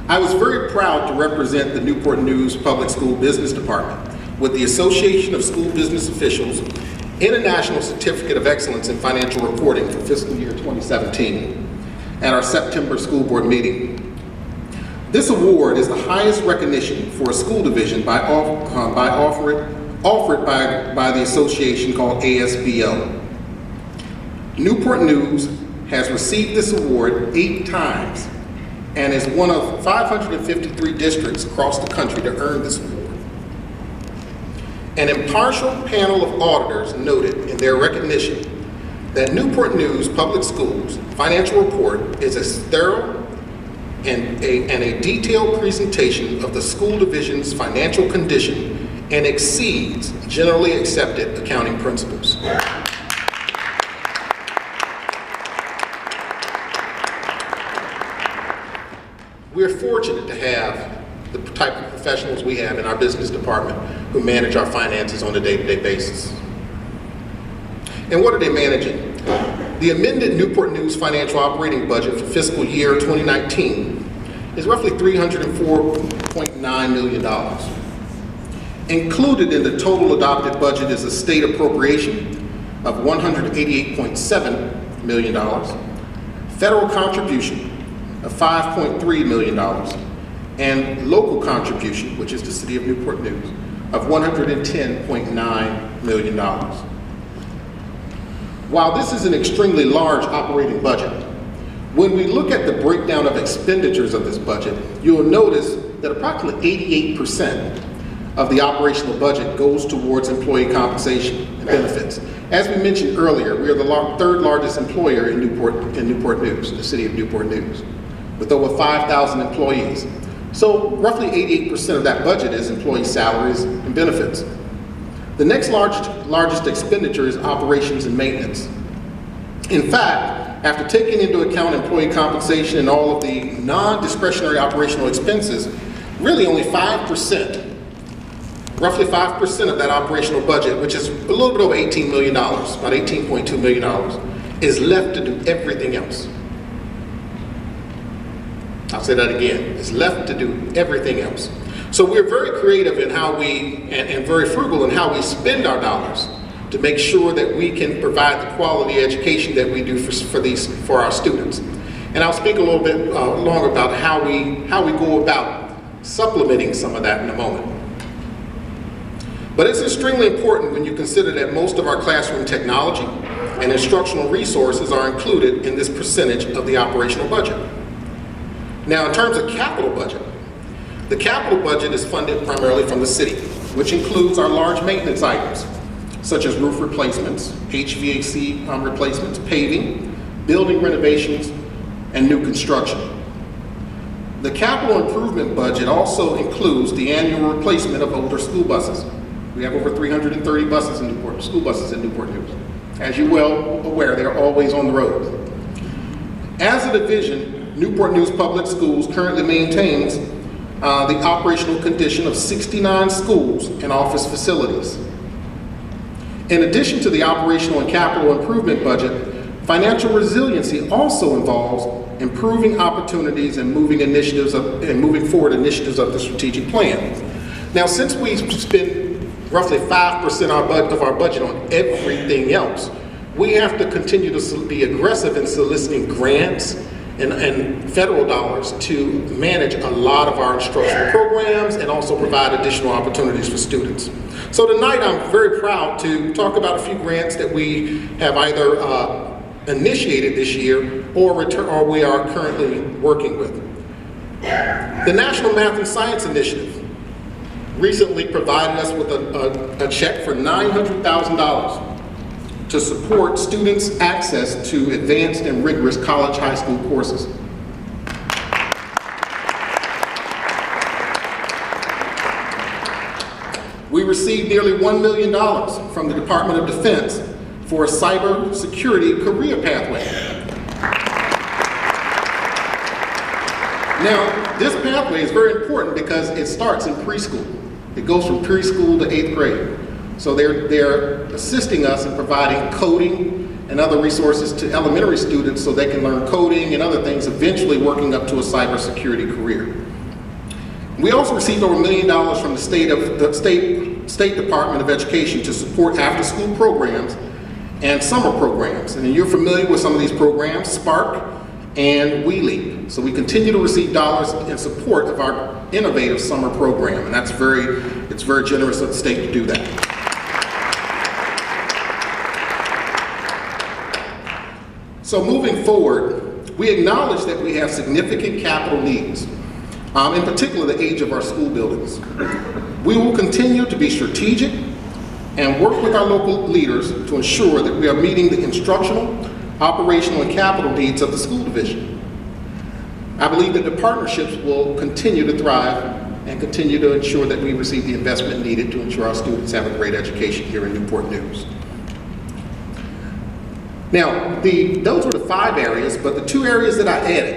I was very proud to represent the Newport News Public School Business Department with the Association of School Business Officials International Certificate of Excellence in Financial Reporting for fiscal year 2017 at our September school board meeting. This award is the highest recognition for a school division offered by the association called ASBO. Newport News has received this award 8 times and is one of 553 districts across the country to earn this award. An impartial panel of auditors noted in their recognition that Newport News Public Schools financial report is a thorough and a detailed presentation of the school division's financial condition and exceeds generally accepted accounting principles. We're fortunate to have the type of professionals we have in our business department who manage our finances on a day-to-day basis. And what are they managing? The amended Newport News financial operating budget for fiscal year 2019 is roughly $304.9 million. Included in the total adopted budget is a state appropriation of $188.7 million, federal contribution of $5.3 million, and local contribution, which is the City of Newport News, of $110.9 million. While this is an extremely large operating budget, when we look at the breakdown of expenditures of this budget, you'll notice that approximately 88% of the operational budget goes towards employee compensation and benefits. As we mentioned earlier, we are the 3rd largest employer in Newport News, the City of Newport News, with over 5,000 employees. So roughly 88% of that budget is employee salaries and benefits. The next largest expenditure is operations and maintenance. In fact, after taking into account employee compensation and all of the non-discretionary operational expenses, really only 5%, roughly 5% of that operational budget, which is a little bit over $18 million, about $18.2 million, is left to do everything else. I'll say that again, it's left to do everything else. So we're very creative in how and very frugal in how we spend our dollars to make sure that we can provide the quality education that we do for our students. And I'll speak a little bit longer about how we go about supplementing some of that in a moment. But it's extremely important when you consider that most of our classroom technology and instructional resources are included in this percentage of the operational budget. Now, in terms of capital budget, the capital budget is funded primarily from the city, which includes our large maintenance items, such as roof replacements, HVAC replacements, paving, building renovations, and new construction. The capital improvement budget also includes the annual replacement of older school buses. We have over 330 buses in school buses in Newport News. As you're well aware, they're always on the road. As a division, Newport News Public Schools currently maintains the operational condition of 69 schools and office facilities. In addition to the operational and capital improvement budget, financial resiliency also involves improving opportunities and moving forward initiatives of the strategic plan. Now, since we spend roughly 5% of our budget on everything else, we have to continue to be aggressive in soliciting grants and federal dollars to manage a lot of our instructional programs and also provide additional opportunities for students. So tonight I'm very proud to talk about a few grants that we have either initiated this year or we are currently working with. The National Math and Science Initiative recently provided us with a check for $900,000 to support students' access to advanced and rigorous college high school courses. We received nearly $1 million from the Department of Defense for a cyber security career pathway. Now, this pathway is very important because it starts in preschool. It goes from preschool to 8th grade. So they're assisting us in providing coding and other resources to elementary students so they can learn coding and other things, eventually working up to a cybersecurity career. We also received over $1 million from the State Department of Education to support after-school programs and summer programs. And you're familiar with some of these programs, Spark and WeLeap. So we continue to receive dollars in support of our innovative summer program, and it's very generous of the state to do that. So moving forward, we acknowledge that we have significant capital needs, in particular the age of our school buildings. We will continue to be strategic and work with our local leaders to ensure that we are meeting the instructional, operational, and capital needs of the school division. I believe that the partnerships will continue to thrive and continue to ensure that we receive the investment needed to ensure our students have a great education here in Newport News. Now, those were the 5 areas, but the 2 areas that I added